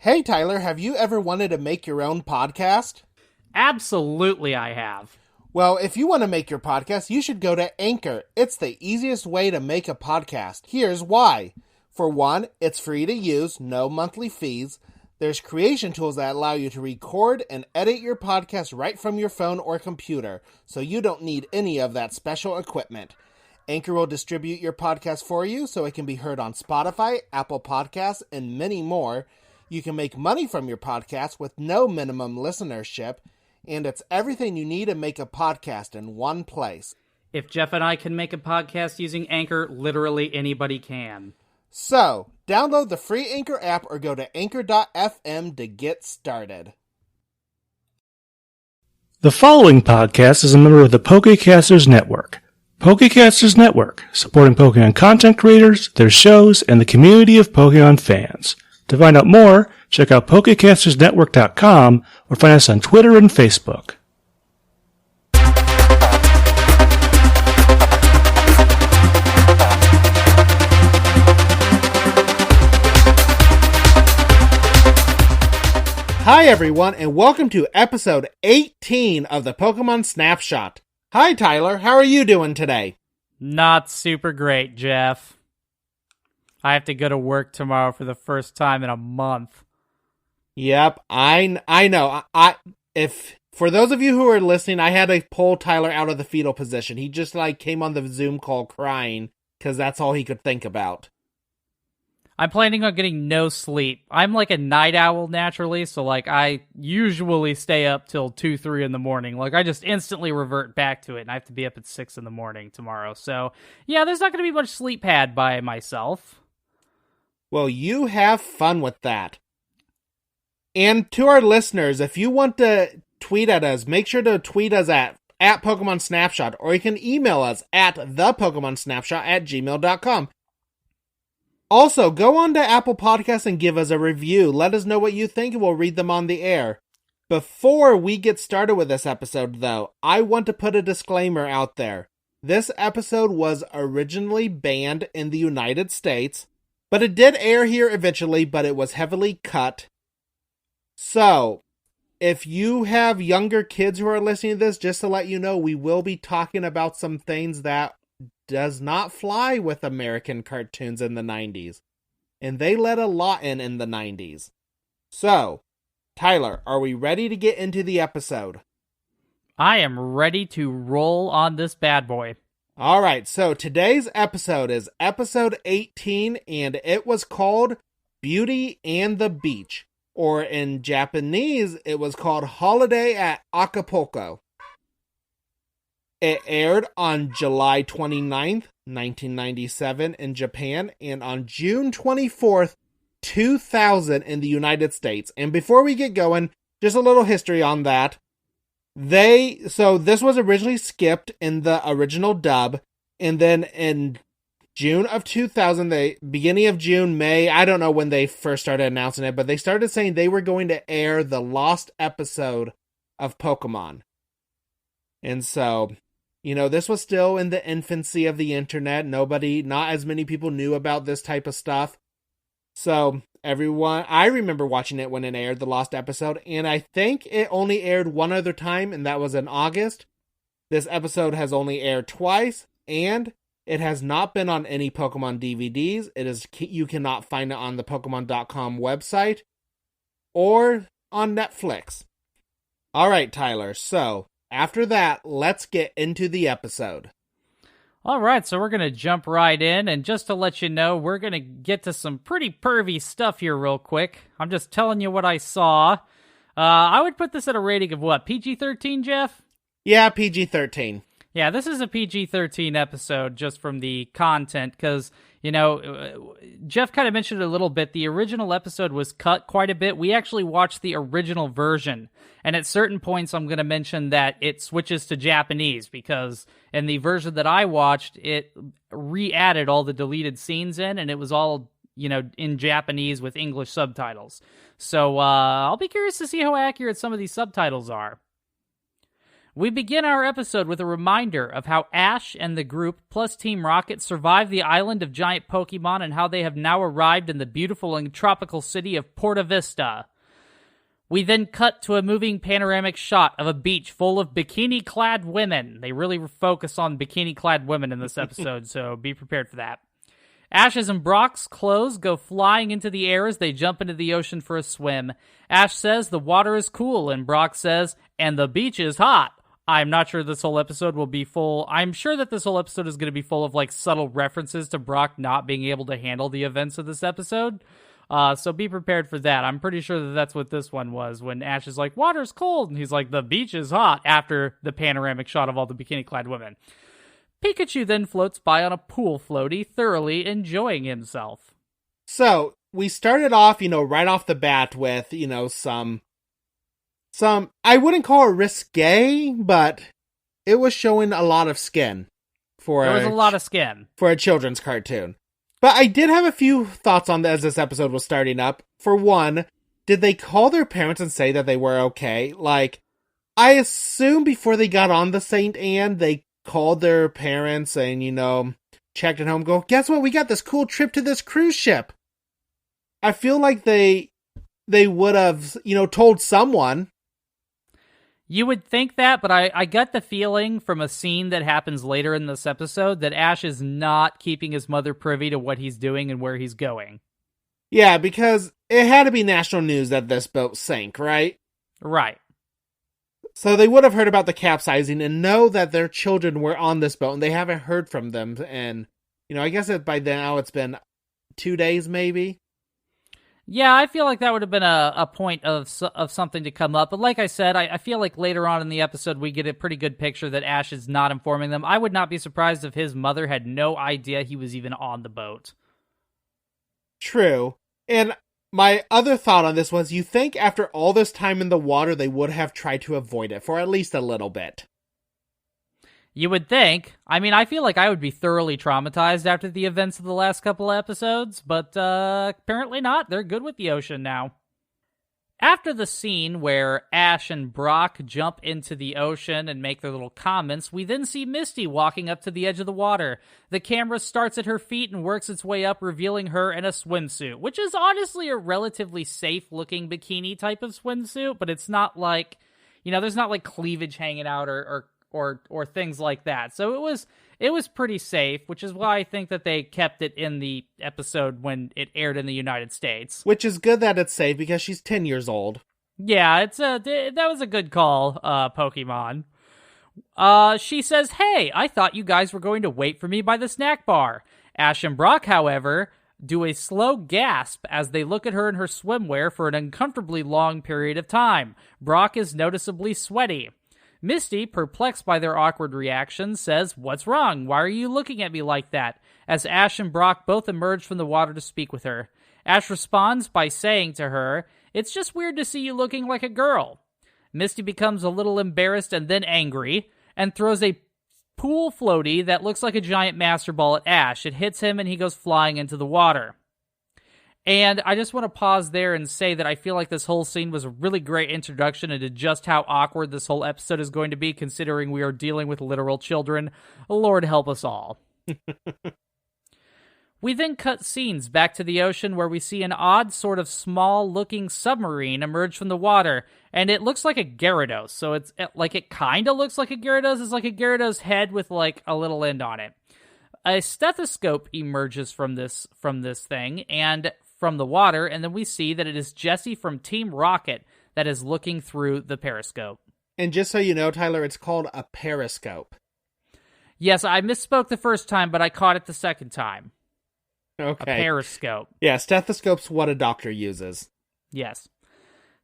Hey Tyler, have you ever wanted to make your own podcast? Absolutely I have. Well, if you want to make your podcast, you should go to Anchor. It's the easiest way to make a podcast. Here's why. For one, it's free to use, no monthly fees. There's creation tools that allow you to record and edit your podcast right from your phone or computer, so you don't need any of that special equipment. Anchor will distribute your podcast for you so it can be heard on Spotify, Apple Podcasts, and many more. You can make money from your podcast with no minimum listenership, and it's everything you need to make a podcast in one place. If Jeff and I can make a podcast using Anchor, literally anybody can. So, download the free Anchor app or go to anchor.fm to get started. The following podcast is a member of the Pokecasters Network. Pokecasters Network, supporting Pokemon content creators, their shows, and the community of Pokemon fans. To find out more, check out PokecastersNetwork.com or find us on Twitter and Facebook. Hi everyone, and welcome to episode 18 of the Pokemon Snapshot. Hi Tyler, how are you doing today? Not super great, Jeff. I have to go to work tomorrow for the first time in a month. Yep, I know. If for those of you who are listening, I had to pull Tyler out of the fetal position. He just came on the Zoom call crying because that's all he could think about. I'm planning on getting no sleep. I'm like a night owl naturally, so I usually stay up till 2, 3 in the morning. I just instantly revert back to it, and I have to be up at 6 in the morning tomorrow. So, yeah, there's not going to be much sleep had by myself. Well, you have fun with that. And to our listeners, if you want to tweet at us, make sure to tweet us at Pokemon Snapshot, or you can email us at thepokemonsnapshot@gmail.com. Also, go on to Apple Podcasts and give us a review. Let us know what you think and we'll read them on the air. Before we get started with this episode, though, I want to put a disclaimer out there. This episode was originally banned in the United States, but it did air here eventually, but it was heavily cut. So, if you have younger kids who are listening to this, just to let you know, we will be talking about some things that does not fly with American cartoons in the 90s. And they let a lot in the 90s. So, Tyler, are we ready to get into the episode? I am ready to roll on this bad boy. Alright, so today's episode is episode 18, and it was called Beauty and the Beach. Or in Japanese, it was called Holiday at Acapulco. It aired on July 29th, 1997 in Japan, and on June 24th, 2000 in the United States. And before we get going, just a little history on that. So this was originally skipped in the original dub, and then in June of 2000, beginning of June, May, I don't know when they first started announcing it, but they started saying they were going to air the lost episode of Pokemon. And so, this was still in the infancy of the internet. Not as many people knew about this type of stuff. So, I remember watching it when it aired, the lost episode, and I think it only aired one other time, and that was in August. This episode has only aired twice, and it has not been on any Pokemon DVDs. You cannot find it on the Pokemon.com website, or on Netflix. Alright, Tyler, so after that, let's get into the episode. All right, so we're going to jump right in, and just to let you know, we're going to get to some pretty pervy stuff here real quick. I'm just telling you what I saw. I would put this at a rating of what, PG-13, Jeff? Yeah, PG-13. Yeah, this is a PG-13 episode just from the content, because, Jeff kind of mentioned it a little bit. The original episode was cut quite a bit. We actually watched the original version, and at certain points I'm going to mention that it switches to Japanese, because in the version that I watched, it re-added all the deleted scenes in, and it was all, in Japanese with English subtitles. So I'll be curious to see how accurate some of these subtitles are. We begin our episode with a reminder of how Ash and the group, plus Team Rocket, survived the island of giant Pokemon and how they have now arrived in the beautiful and tropical city of Porta Vista. We then cut to a moving panoramic shot of a beach full of bikini-clad women. They really focus on bikini-clad women in this episode, so be prepared for that. Ash's and Brock's clothes go flying into the air as they jump into the ocean for a swim. Ash says the water is cool, and Brock says, and the beach is hot. I'm not sure this whole episode will be full. I'm sure that this whole episode is going to be full of like subtle references to Brock not being able to handle the events of this episode. So be prepared for that. I'm pretty sure that that's what this one was, when Ash is like, water's cold, and he's like, the beach is hot, after the panoramic shot of all the bikini-clad women. Pikachu then floats by on a pool floaty, thoroughly enjoying himself. So, we started off, right off the bat with, some, I wouldn't call it risque, but it was showing a lot of skin. There was a lot of skin. For a children's cartoon. But I did have a few thoughts on as this episode was starting up. For one, did they call their parents and say that they were okay? Like, I assume before they got on the St. Anne, they called their parents and, checked at home, go, guess what? We got this cool trip to this cruise ship. I feel like they would have, told someone. You would think that, but I got the feeling from a scene that happens later in this episode that Ash is not keeping his mother privy to what he's doing and where he's going. Yeah, because it had to be national news that this boat sank, right? Right. So they would have heard about the capsizing and know that their children were on this boat, and they haven't heard from them. And, I guess by now it's been 2 days, maybe? Yeah, I feel like that would have been a point of something to come up. But like I said, I feel like later on in the episode, we get a pretty good picture that Ash is not informing them. I would not be surprised if his mother had no idea he was even on the boat. True. And my other thought on this was, you think after all this time in the water, they would have tried to avoid it for at least a little bit. You would think. I mean, I feel like I would be thoroughly traumatized after the events of the last couple of episodes, but apparently not. They're good with the ocean now. After the scene where Ash and Brock jump into the ocean and make their little comments, we then see Misty walking up to the edge of the water. The camera starts at her feet and works its way up, revealing her in a swimsuit, which is honestly a relatively safe-looking bikini type of swimsuit, but it's not like, there's not like cleavage hanging out or things like that. So it was pretty safe, which is why I think that they kept it in the episode when it aired in the United States. Which is good that it's safe because she's 10 years old. Yeah, that was a good call, Pokemon. She says, "Hey, I thought you guys were going to wait for me by the snack bar." Ash and Brock, however, do a slow gasp as they look at her in her swimwear for an uncomfortably long period of time. Brock is noticeably sweaty. Misty, perplexed by their awkward reaction, says, "What's wrong? Why are you looking at me like that?" as Ash and Brock both emerge from the water to speak with her. Ash responds by saying to her, "It's just weird to see you looking like a girl." Misty becomes a little embarrassed and then angry, and throws a pool floaty that looks like a giant master ball at Ash. It hits him and he goes flying into the water. And I just want to pause there and say that I feel like this whole scene was a really great introduction into just how awkward this whole episode is going to be, considering we are dealing with literal children. Lord help us all. We then cut scenes back to the ocean where we see an odd sort of small-looking submarine emerge from the water, and it looks like a Gyarados. So it kind of looks like a Gyarados. It's like a Gyarados head with like a little end on it. A stethoscope emerges from this thing and from the water, and then we see that it is Jessie from Team Rocket that is looking through the periscope. And just so you know, Tyler, it's called a periscope. Yes, I misspoke the first time, but I caught it the second time. Okay. A periscope. Yeah, stethoscope's what a doctor uses. Yes.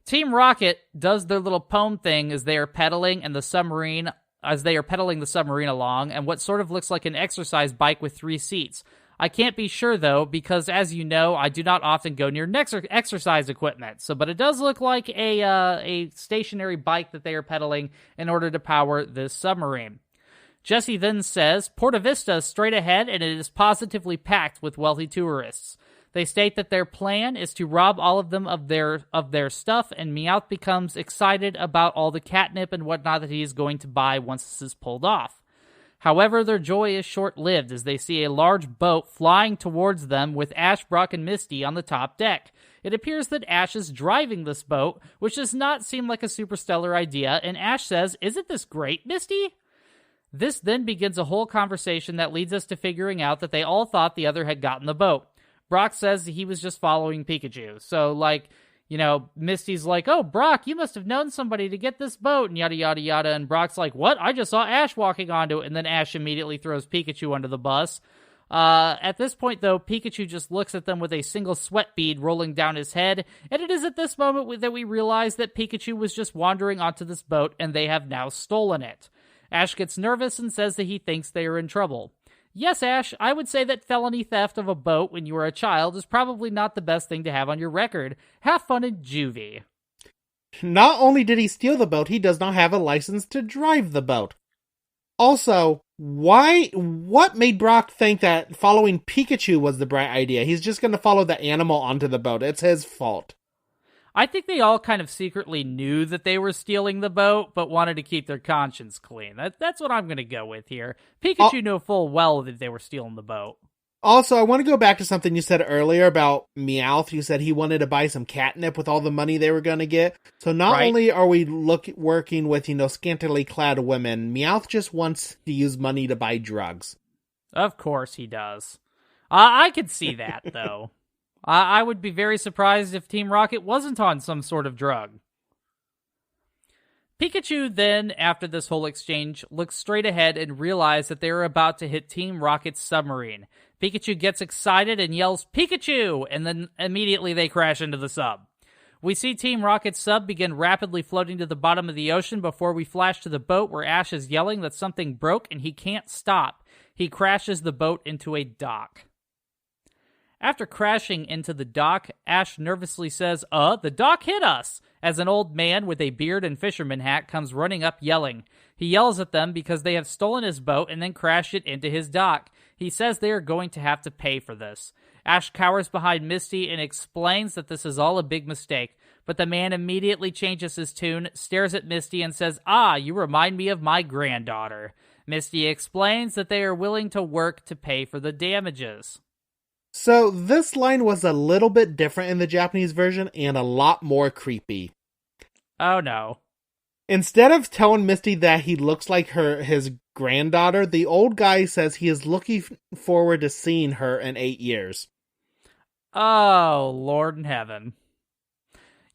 Team Rocket does their little poem thing as they are pedaling the submarine along, and what sort of looks like an exercise bike with 3 seats. I can't be sure, though, because, as you know, I do not often go near exercise equipment. But it does look like a stationary bike that they are pedaling in order to power this submarine. Jessie then says, "Porta Vista is straight ahead, and it is positively packed with wealthy tourists." They state that their plan is to rob all of them of their stuff, and Meowth becomes excited about all the catnip and whatnot that he is going to buy once this is pulled off. However, their joy is short-lived as they see a large boat flying towards them with Ash, Brock, and Misty on the top deck. It appears that Ash is driving this boat, which does not seem like a super stellar idea, and Ash says, "Isn't this great, Misty?" This then begins a whole conversation that leads us to figuring out that they all thought the other had gotten the boat. Brock says he was just following Pikachu. So, Misty's like, "Oh, Brock, you must have known somebody to get this boat," and yada, yada, yada. And Brock's like, "What? I just saw Ash walking onto it." And then Ash immediately throws Pikachu under the bus. At this point, though, Pikachu just looks at them with a single sweat bead rolling down his head. And it is at this moment that we realize that Pikachu was just wandering onto this boat, and they have now stolen it. Ash gets nervous and says that he thinks they are in trouble. Yes, Ash, I would say that felony theft of a boat when you are a child is probably not the best thing to have on your record. Have fun in juvie. Not only did he steal the boat, he does not have a license to drive the boat. Also, what made Brock think that following Pikachu was the bright idea? He's just going to follow the animal onto the boat. It's his fault. I think they all kind of secretly knew that they were stealing the boat, but wanted to keep their conscience clean. That's what I'm going to go with here. Pikachu knew full well that they were stealing the boat. Also, I want to go back to something you said earlier about Meowth. You said he wanted to buy some catnip with all the money they were going to get. So not only are we working with, scantily clad women, Meowth just wants to use money to buy drugs. Of course he does. I could see that, though. I would be very surprised if Team Rocket wasn't on some sort of drug. Pikachu then, after this whole exchange, looks straight ahead and realizes that they are about to hit Team Rocket's submarine. Pikachu gets excited and yells, "Pikachu!" and then immediately they crash into the sub. We see Team Rocket's sub begin rapidly floating to the bottom of the ocean before we flash to the boat where Ash is yelling that something broke and he can't stop. He crashes the boat into a dock. After crashing into the dock, Ash nervously says, the dock hit us," as an old man with a beard and fisherman hat comes running up yelling. He yells at them because they have stolen his boat and then crashed it into his dock. He says they are going to have to pay for this. Ash cowers behind Misty and explains that this is all a big mistake, but the man immediately changes his tune, stares at Misty, and says, "You remind me of my granddaughter." Misty explains that they are willing to work to pay for the damages. So this line was a little bit different in the Japanese version and a lot more creepy. Oh no. Instead of telling Misty that he looks like his granddaughter, the old guy says he is looking forward to seeing her in 8 years. Oh, Lord in heaven.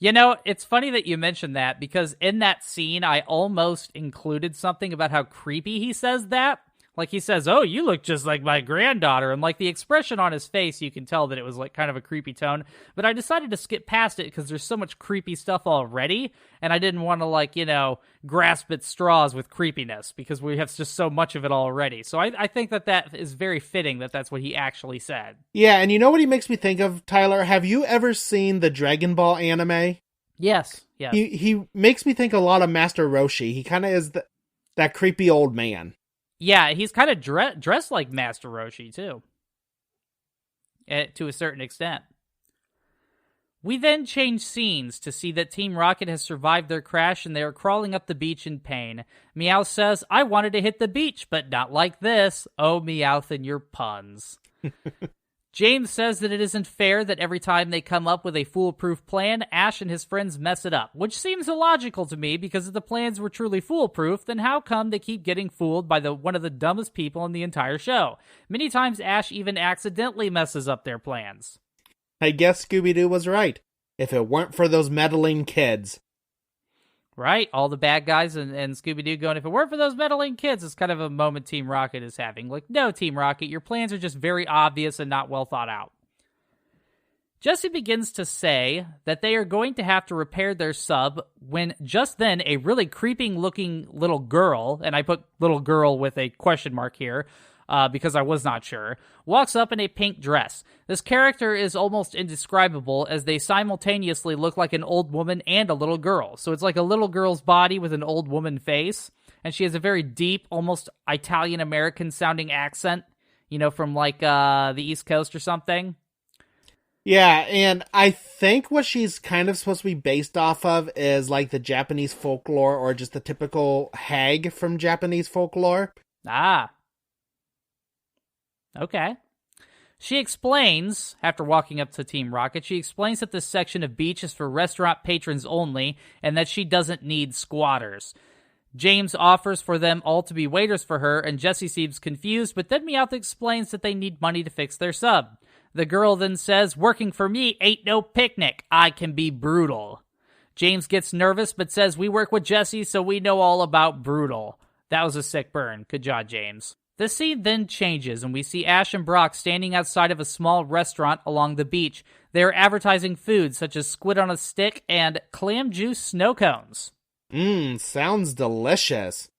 It's funny that you mentioned that because in that scene, I almost included something about how creepy he says that. Like he says, "Oh, you look just like my granddaughter." And the expression on his face, you can tell that it was kind of a creepy tone. But I decided to skip past it because there's so much creepy stuff already. And I didn't want to grasp at straws with creepiness because we have just so much of it already. So I think that is very fitting that that's what he actually said. Yeah, and you know what he makes me think of, Tyler? Have you ever seen the Dragon Ball anime? Yes. He makes me think a lot of Master Roshi. He kind of is that creepy old man. Yeah, he's kind of dressed like Master Roshi, too. To a certain extent. We then change scenes to see that Team Rocket has survived their crash and they are crawling up the beach in pain. Meowth says, "I wanted to hit the beach, but not like this." Oh, Meowth and your puns. James says that it isn't fair that every time they come up with a foolproof plan, Ash and his friends mess it up, which seems illogical to me because if the plans were truly foolproof, then how come they keep getting fooled by one of the dumbest people in the entire show? Many times Ash even accidentally messes up their plans. I guess Scooby-Doo was right. If it weren't for those meddling kids. Right? All the bad guys and Scooby-Doo going, "If it weren't for those meddling kids," it's kind of a moment Team Rocket is having. No, Team Rocket, your plans are just very obvious and not well thought out. Jesse begins to say that they are going to have to repair their sub when just then a really creeping-looking little girl, and I put little girl with a question mark here, because I was not sure, walks up in a pink dress. This character is almost indescribable as they simultaneously look like an old woman and a little girl. So it's like a little girl's body with an old woman face, and she has a very deep, almost Italian-American sounding accent, from the East Coast or something. Yeah, and I think what she's kind of supposed to be based off of is like the Japanese folklore or just the typical hag from Japanese folklore. Ah. Okay. She explains, after walking up to Team Rocket, she explains that this section of beach is for restaurant patrons only and that she doesn't need squatters. James offers for them all to be waiters for her, and Jessie seems confused, but then Meowth explains that they need money to fix their sub. The girl then says, "Working for me ain't no picnic. I can be brutal." James gets nervous, but says, "We work with Jessie, so we know all about brutal." That was a sick burn. Good job, James. The scene then changes, and we see Ash and Brock standing outside of a small restaurant along the beach. They are advertising food such as squid on a stick and clam juice snow cones. Sounds delicious.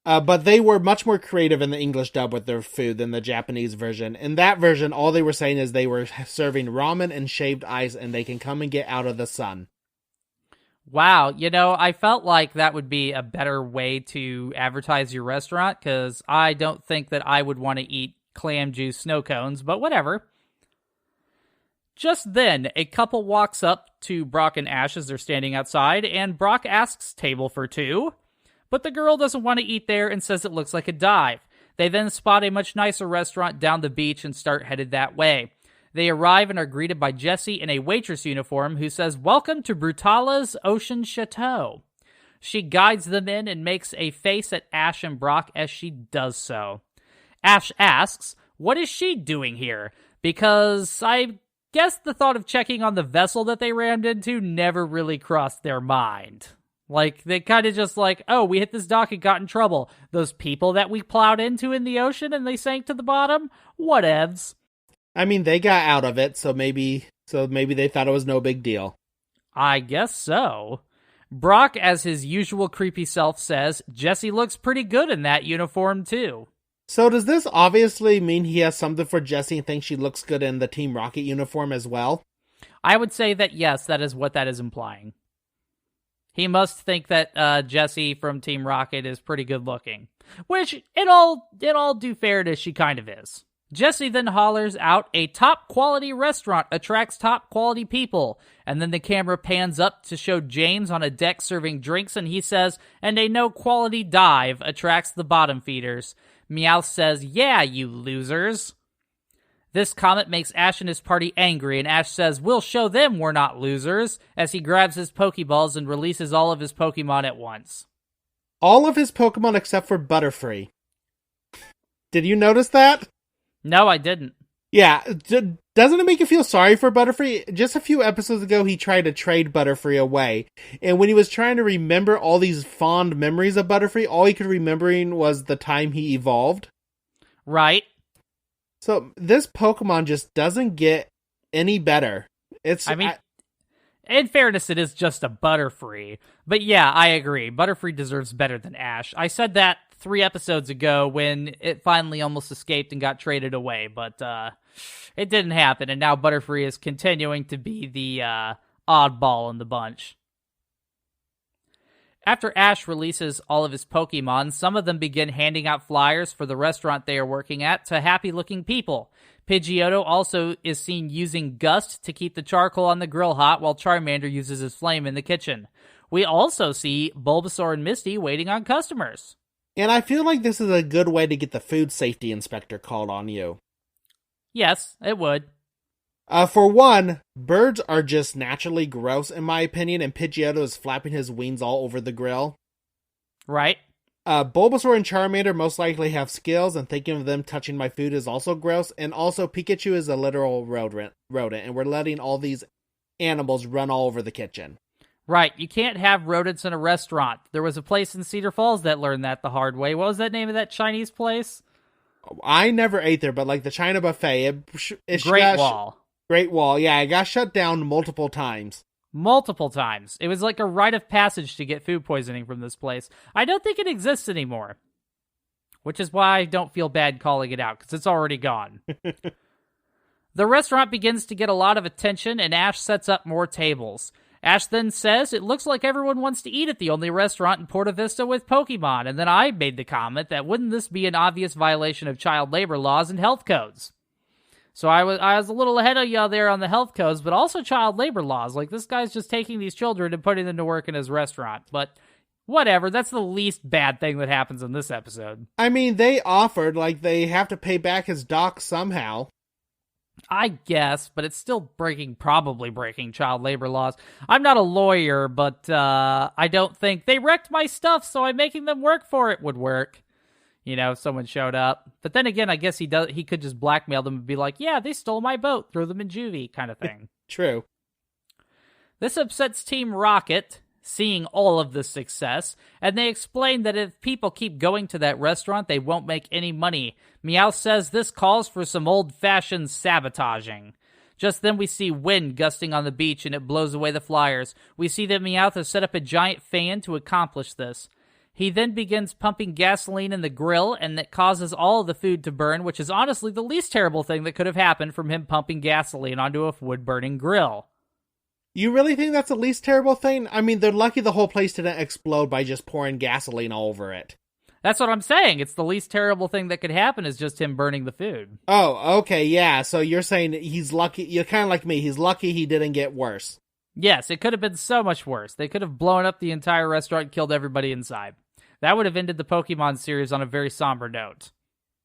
But they were much more creative in the English dub with their food than the Japanese version. In that version, all they were saying is they were serving ramen and shaved ice, and they can come and get out of the sun. Wow, I felt like that would be a better way to advertise your restaurant, because I don't think that I would want to eat clam juice snow cones, but whatever. Just then, a couple walks up to Brock and Ash as they're standing outside, and Brock asks table for two, but the girl doesn't want to eat there and says it looks like a dive. They then spot a much nicer restaurant down the beach and start headed that way. They arrive and are greeted by Jessie in a waitress uniform who says, "Welcome to Brutala's Ocean Chateau." She guides them in and makes a face at Ash and Brock as she does so. Ash asks, what is she doing here? Because I guess the thought of checking on the vessel that they rammed into never really crossed their mind. Like, they kind of just like, oh, we hit this dock and got in trouble. Those people that we plowed into in the ocean and they sank to the bottom? Whatevs. I mean, they got out of it, so maybe they thought it was no big deal. I guess so. Brock, as his usual creepy self, says, Jessie looks pretty good in that uniform, too. So does this obviously mean he has something for Jessie and thinks she looks good in the Team Rocket uniform as well? I would say that yes, that is what that is implying. He must think that Jessie from Team Rocket is pretty good looking. Which, in all due fairness, she kind of is. Jessie then hollers out, "A top-quality restaurant attracts top-quality people." And then the camera pans up to show James on a deck serving drinks, and he says, "And a no-quality dive attracts the bottom feeders." Meowth says, "Yeah, you losers." This comment makes Ash and his party angry, and Ash says, "We'll show them we're not losers," as he grabs his Pokeballs and releases all of his Pokemon at once. All of his Pokemon except for Butterfree. Did you notice that? No, I didn't. Yeah, doesn't it make you feel sorry for Butterfree? Just a few episodes ago, he tried to trade Butterfree away, and when he was trying to remember all these fond memories of Butterfree, all he could remembering was the time he evolved. Right. So this Pokemon just doesn't get any better. In fairness, it is just a Butterfree. But yeah, I agree. Butterfree deserves better than Ash. I said that 3 episodes ago when it finally almost escaped and got traded away, but it didn't happen, and now Butterfree is continuing to be the oddball in the bunch. After Ash releases all of his Pokemon, some of them begin handing out flyers for the restaurant they are working at to happy-looking people. Pidgeotto also is seen using Gust to keep the charcoal on the grill hot, while Charmander uses his flame in the kitchen. We also see Bulbasaur and Misty waiting on customers. And I feel like this is a good way to get the food safety inspector called on you. Yes, it would. For one, birds are just naturally gross in my opinion, and Pidgeotto is flapping his wings all over the grill. Right. Bulbasaur and Charmander most likely have skills, and thinking of them touching my food is also gross, and also Pikachu is a literal rodent, and we're letting all these animals run all over the kitchen. Right, you can't have rodents in a restaurant. There was a place in Cedar Falls that learned that the hard way. What was that name of that Chinese place? I never ate there, but like the China buffet, Great Wall. Great Wall, yeah, it got shut down multiple times. Multiple times. It was like a rite of passage to get food poisoning from this place. I don't think it exists anymore. Which is why I don't feel bad calling it out, because it's already gone. The restaurant begins to get a lot of attention, and Ash sets up more tables. Ash then says, "It looks like everyone wants to eat at the only restaurant in Porta Vista with Pokemon," and then I made the comment that wouldn't this be an obvious violation of child labor laws and health codes? So I was a little ahead of y'all there on the health codes, but also child labor laws. Like, this guy's just taking these children and putting them to work in his restaurant. But whatever, that's the least bad thing that happens in this episode. I mean, they offered, like, they have to pay back his dock somehow. I guess, but it's still probably breaking child labor laws. I'm not a lawyer, but I don't think they wrecked my stuff, so I'm making them work for it would work. You know, if someone showed up. But then again, I guess he could just blackmail them and be like, yeah, they stole my boat, throw them in juvie, kind of thing. True. This upsets Team Rocket, seeing all of this success, and they explain that if people keep going to that restaurant, they won't make any money. Meowth says this calls for some old-fashioned sabotaging. Just then we see wind gusting on the beach and it blows away the flyers. We see that Meowth has set up a giant fan to accomplish this. He then begins pumping gasoline in the grill, and that causes all of the food to burn, which is honestly the least terrible thing that could have happened from him pumping gasoline onto a wood-burning grill. You really think that's the least terrible thing? I mean, they're lucky the whole place didn't explode by just pouring gasoline all over it. That's what I'm saying. It's the least terrible thing that could happen is just him burning the food. Oh, okay, yeah. So you're saying he's lucky. You're kind of like me. He's lucky he didn't get worse. Yes, it could have been so much worse. They could have blown up the entire restaurant and killed everybody inside. That would have ended the Pokemon series on a very somber note.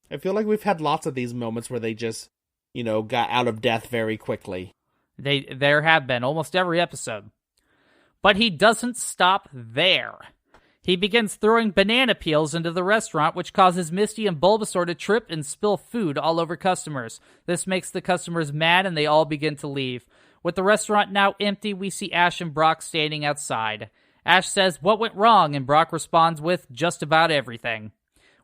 I feel like we've had lots of these moments where they just, got out of death very quickly. There have been, almost every episode. But he doesn't stop there. He begins throwing banana peels into the restaurant, which causes Misty and Bulbasaur to trip and spill food all over customers. This makes the customers mad and they all begin to leave. With the restaurant now empty, we see Ash and Brock standing outside. Ash says, "What went wrong?" and Brock responds with, "Just about everything."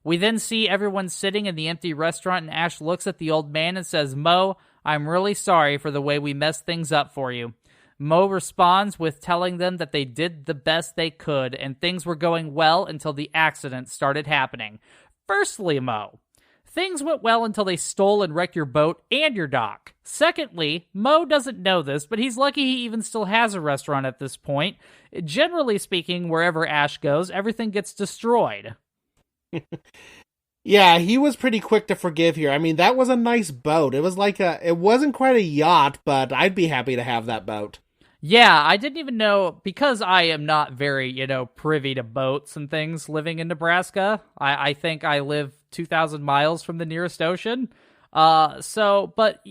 We then see everyone sitting in the empty restaurant, and Ash looks at the old man and says, "Mo, I'm really sorry for the way we messed things up for you." Mo responds with telling them that they did the best they could, and things were going well until the accident started happening. Firstly, Mo, things went well until they stole and wrecked your boat and your dock. Secondly, Mo doesn't know this, but he's lucky he even still has a restaurant at this point. Generally speaking, wherever Ash goes, everything gets destroyed. Yeah, he was pretty quick to forgive here. I mean, that was a nice boat. It was it wasn't quite a yacht, but I'd be happy to have that boat. Yeah, I didn't even know, because I am not very, privy to boats and things living in Nebraska. I think I live 2,000 miles from the nearest ocean. But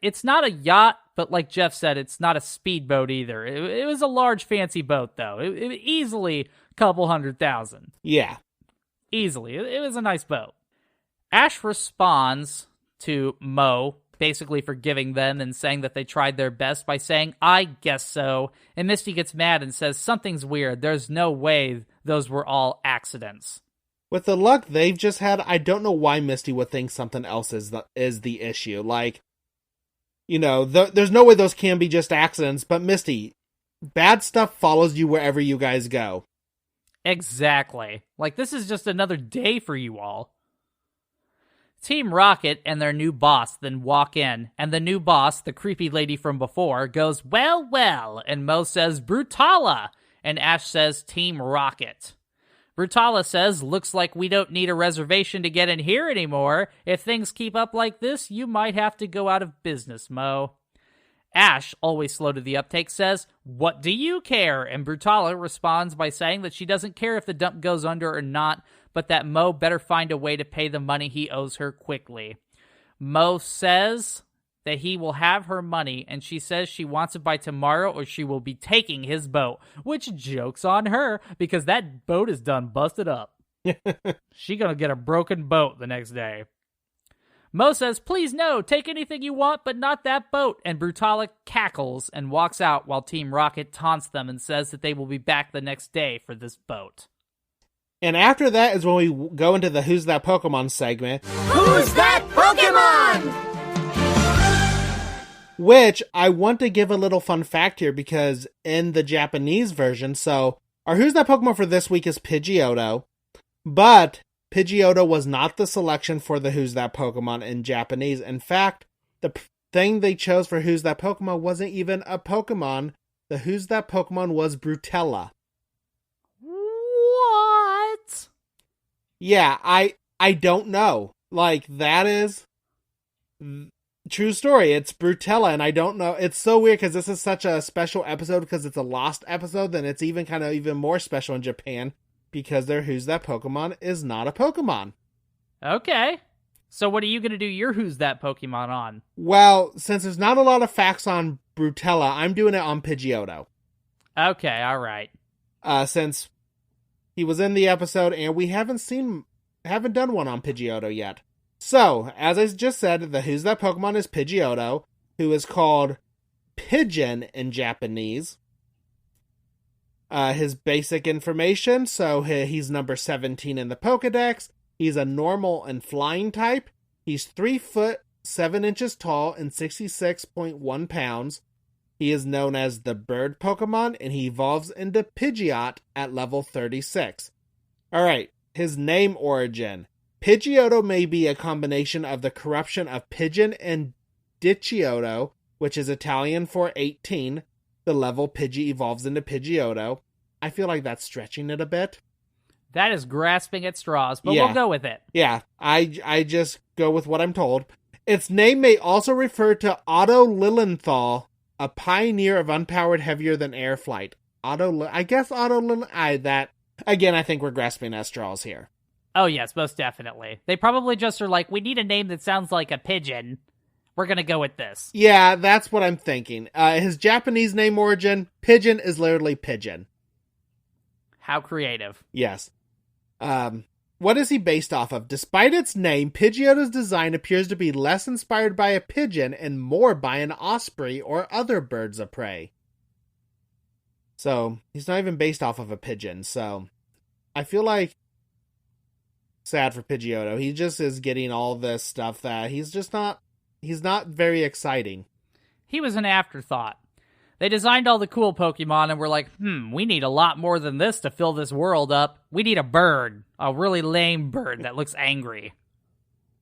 it's not a yacht, but like Jeff said, it's not a speedboat either. It was a large, fancy boat, though. It easily a couple 100,000. Yeah. Easily. It was a nice boat. Ash responds to Mo, basically forgiving them and saying that they tried their best by saying, "I guess so." And Misty gets mad and says, "Something's weird. There's no way those were all accidents." With the luck they've just had, I don't know why Misty would think something else is the issue. Like, there's no way those can be just accidents, but Misty, bad stuff follows you wherever you guys go. Exactly. Like, this is just another day for you all. Team Rocket and their new boss then walk in, and the new boss, the creepy lady from before, goes, "Well, well," and Mo says, "Brutala," and Ash says, "Team Rocket." Brutala says, "Looks like we don't need a reservation to get in here anymore. If things keep up like this, you might have to go out of business, Mo." Ash, always slow to the uptake, says, "What do you care?" And Brutala responds by saying that she doesn't care if the dump goes under or not, but that Mo better find a way to pay the money he owes her quickly. Mo says that he will have her money, and she says she wants it by tomorrow or she will be taking his boat, which joke's on her because that boat is done busted up. She gonna get a broken boat the next day. Mo says, "Please no, take anything you want, but not that boat." And Brutala cackles and walks out while Team Rocket taunts them and says that they will be back the next day for this boat. And after that is when we go into the Who's That Pokemon segment. Who's that Pokemon? Which I want to give a little fun fact here because in the Japanese version, so our Who's That Pokemon for this week is Pidgeotto, but Pidgeotto was not the selection for the Who's That Pokemon in Japanese. In fact, the thing they chose for Who's That Pokemon wasn't even a Pokemon. The Who's That Pokemon was Brutella. What? Yeah, I don't know. Like, that is... True story. It's Brutella, and I don't know. It's so weird because this is such a special episode because it's a lost episode, then it's even kind of even more special in Japan because their Who's That Pokemon is not a Pokemon. Okay. So what are you going to do your Who's That Pokemon on? Well, since there's not a lot of facts on Brutella, I'm doing it on Pidgeotto. Okay, all right. Since he was in the episode, and we haven't done one on Pidgeotto yet. So, as I just said, the Who's That Pokemon is Pidgeotto, who is called Pigeon in Japanese. His basic information, so he's number 17 in the Pokedex. He's a normal and flying type. He's 3 foot 7 inches tall and 66.1 pounds. He is known as the Bird Pokemon, and he evolves into Pidgeot at level 36. Alright, his name origin. Pidgeotto may be a combination of the corruption of pigeon and Diciotto, which is Italian for 18. The level Pidgey evolves into Pidgeotto. I feel like that's stretching it a bit. That is grasping at straws, but Yeah. we'll go with it. Yeah, I just go with what I'm told. Its name may also refer to Otto Lilienthal, a pioneer of unpowered heavier-than-air flight. I think we're grasping at straws here. Oh, yes, most definitely. They probably just are like, we need a name that sounds like a pigeon. We're going to go with this. Yeah, that's what I'm thinking. His Japanese name origin, Pigeon, is literally pigeon. How creative. Yes. What is he based off of? Despite its name, Pidgeotto's design appears to be less inspired by a pigeon and more by an osprey or other birds of prey. So, he's not even based off of a pigeon, so I feel like sad for Pidgeotto. He just is getting all this stuff that he's not very exciting. He was an afterthought. They designed all the cool Pokemon and were like, we need a lot more than this to fill this world up. We need a bird. A really lame bird that looks angry.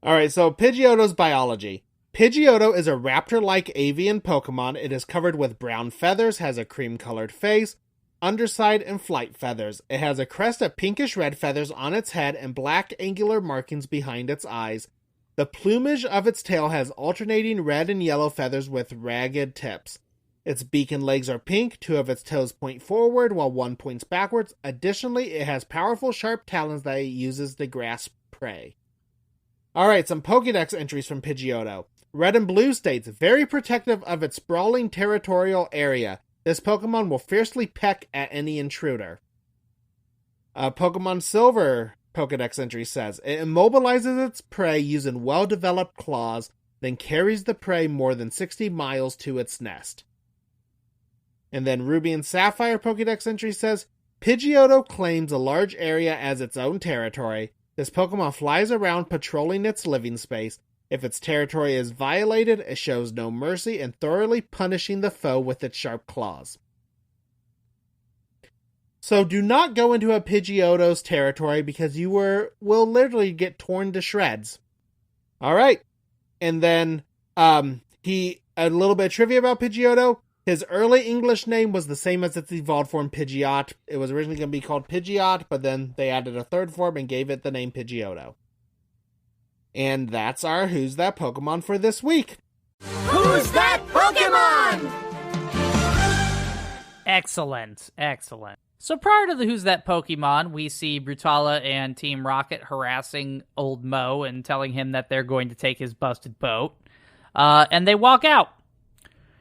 Alright, so Pidgeotto's biology. Pidgeotto is a raptor-like avian Pokemon. It is covered with brown feathers, has a cream-colored face, underside, and flight feathers. It has a crest of pinkish-red feathers on its head and black angular markings behind its eyes. The plumage of its tail has alternating red and yellow feathers with ragged tips. Its beak and legs are pink, 2 of its toes point forward while 1 points backwards. Additionally, it has powerful sharp talons that it uses to grasp prey. Alright, some Pokédex entries from Pidgeotto. Red and Blue states, very protective of its sprawling territorial area. This Pokemon will fiercely peck at any intruder. Pokemon Silver Pokédex entry says, it immobilizes its prey using well-developed claws, then carries the prey more than 60 miles to its nest. And then Ruby and Sapphire Pokédex entry says, Pidgeotto claims a large area as its own territory. This Pokemon flies around patrolling its living space. If its territory is violated, it shows no mercy in thoroughly punishing the foe with its sharp claws. So do not go into a Pidgeotto's territory because you will literally get torn to shreds. Alright. And then, a little bit of trivia about Pidgeotto. His early English name was the same as its evolved form Pidgeot. It was originally going to be called Pidgeot, but then they added a third form and gave it the name Pidgeotto. And that's our Who's That Pokemon for this week. Who's That Pokemon? Excellent, excellent. So prior to the Who's That Pokemon, we see Brutella and Team Rocket harassing old Mo and telling him that they're going to take his busted boat. And they walk out.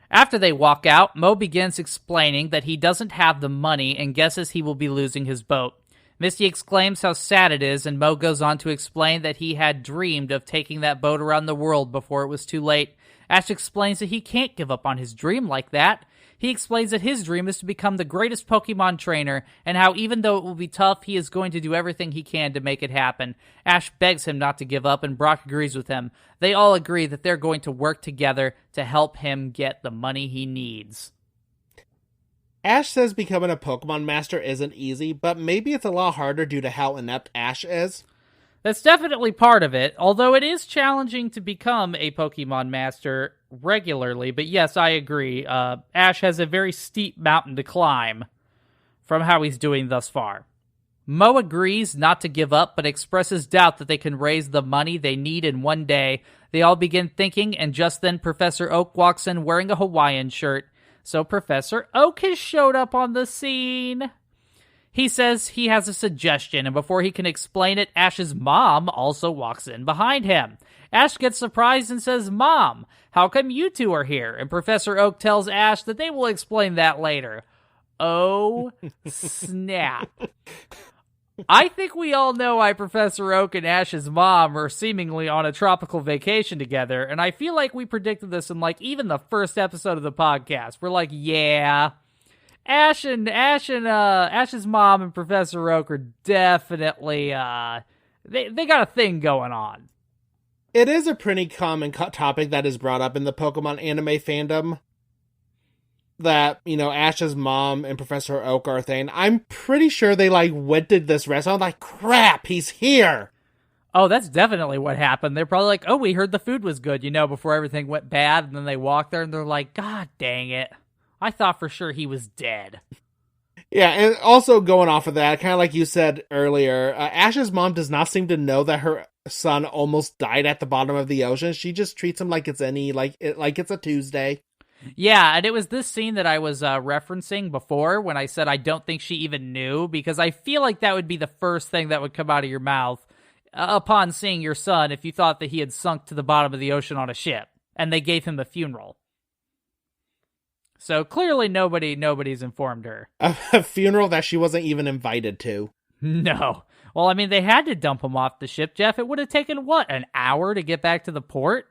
After they walk out, Mo begins explaining that he doesn't have the money and guesses he will be losing his boat. Misty exclaims how sad it is, and Mo goes on to explain that he had dreamed of taking that boat around the world before it was too late. Ash explains that he can't give up on his dream like that. He explains that his dream is to become the greatest Pokemon trainer, and how even though it will be tough, he is going to do everything he can to make it happen. Ash begs him not to give up, and Brock agrees with him. They all agree that they're going to work together to help him get the money he needs. Ash says becoming a Pokemon Master isn't easy, but maybe it's a lot harder due to how inept Ash is. That's definitely part of it, although it is challenging to become a Pokemon Master regularly. But yes, I agree. Ash has a very steep mountain to climb from how he's doing thus far. Mo agrees not to give up, but expresses doubt that they can raise the money they need in one day. They all begin thinking, and just then Professor Oak walks in wearing a Hawaiian shirt. So Professor Oak has showed up on the scene. He says he has a suggestion, and before he can explain it, Ash's mom also walks in behind him. Ash gets surprised and says, "Mom, how come you two are here?" And Professor Oak tells Ash that they will explain that later. Oh, snap. I think we all know why Professor Oak and Ash's mom are seemingly on a tropical vacation together, and I feel like we predicted this in, like, even the first episode of the podcast. We're like, yeah, Ash's mom and Professor Oak are definitely, they got a thing going on. It is a pretty common topic that is brought up in the Pokemon anime fandom. That, you know, Ash's mom and Professor Oak are a thing. I'm pretty sure they, like, went to this restaurant, like, crap, he's here! Oh, that's definitely what happened. They're probably like, oh, we heard the food was good, you know, before everything went bad, and then they walk there and they're like, God dang it. I thought for sure he was dead. Yeah, and also going off of that, kind of like you said earlier, Ash's mom does not seem to know that her son almost died at the bottom of the ocean. She just treats him like it's it's a Tuesday. Yeah, and it was this scene that I was referencing before when I said I don't think she even knew, because I feel like that would be the first thing that would come out of your mouth upon seeing your son if you thought that he had sunk to the bottom of the ocean on a ship, and they gave him a funeral. So clearly nobody's informed her. A funeral that she wasn't even invited to. No. Well, I mean, they had to dump him off the ship, Jeff. It would have taken, what, an hour to get back to the port?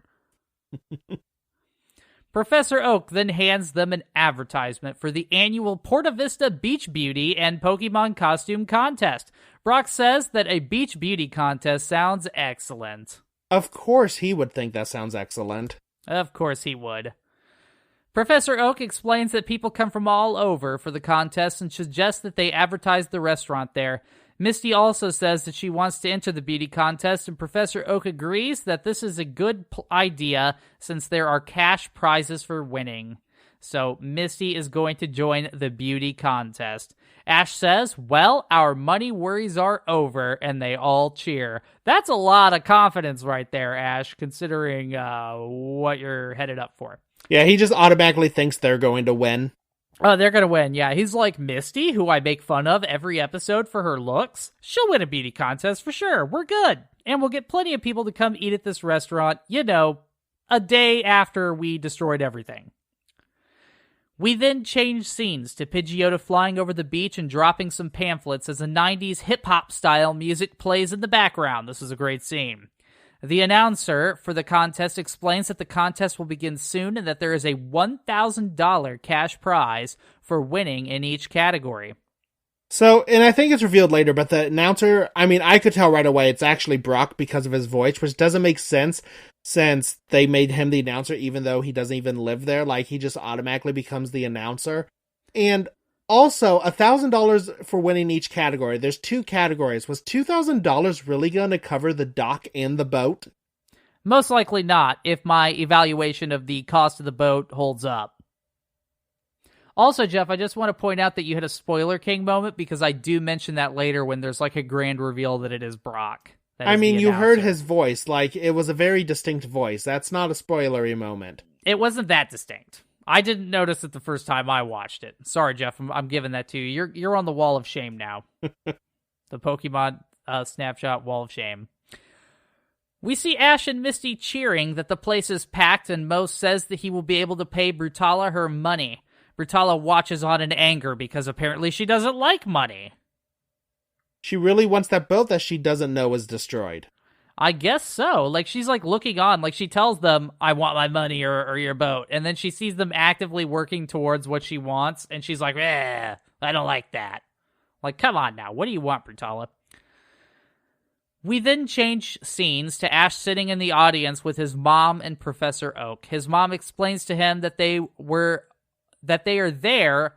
Professor Oak then hands them an advertisement for the annual Porta Vista Beach Beauty and Pokemon Costume Contest. Brock says that a beach beauty contest sounds excellent. Of course he would think that sounds excellent. Of course he would. Professor Oak explains that people come from all over for the contest and suggests that they advertise the restaurant there. Misty also says that she wants to enter the beauty contest, and Professor Oak agrees that this is a good idea since there are cash prizes for winning. So Misty is going to join the beauty contest. Ash says, well, our money worries are over, and they all cheer. That's a lot of confidence right there, Ash, considering what you're headed up for. Yeah, he just automatically thinks they're going to win. Oh, they're going to win, yeah. He's like Misty, who I make fun of every episode for her looks. She'll win a beauty contest for sure. We're good. And we'll get plenty of people to come eat at this restaurant, you know, a day after we destroyed everything. We then change scenes to Pidgeotto flying over the beach and dropping some pamphlets as a 90s hip-hop style music plays in the background. This is a great scene. The announcer for the contest explains that the contest will begin soon and that there is a $1,000 cash prize for winning in each category. So, and I think it's revealed later, but the announcer, I mean, I could tell right away it's actually Brock because of his voice, which doesn't make sense since they made him the announcer even though he doesn't even live there. Like, he just automatically becomes the announcer. And also, $1,000 for winning each category. There's 2 categories. Was $2,000 really going to cover the dock and the boat? Most likely not, if my evaluation of the cost of the boat holds up. Also, Jeff, I just want to point out that you had a Spoiler King moment, because I do mention that later when there's like a grand reveal that it is Brock. I mean, you heard his voice. Like, it was a very distinct voice. That's not a spoilery moment. It wasn't that distinct. I didn't notice it the first time I watched it. Sorry, Jeff, I'm giving that to you. You're on the wall of shame now. The Pokemon Snapshot wall of shame. We see Ash and Misty cheering that the place is packed, and Mo says that he will be able to pay Brutala her money. Brutala watches on in anger because apparently she doesn't like money. She really wants that boat that she doesn't know is destroyed. I guess so. Like, she's like looking on, like she tells them, I want my money or your boat. And then she sees them actively working towards what she wants. And she's like, I don't like that. Like, come on now. What do you want, Brutala? We then change scenes to Ash sitting in the audience with his mom and Professor Oak. His mom explains to him that they are there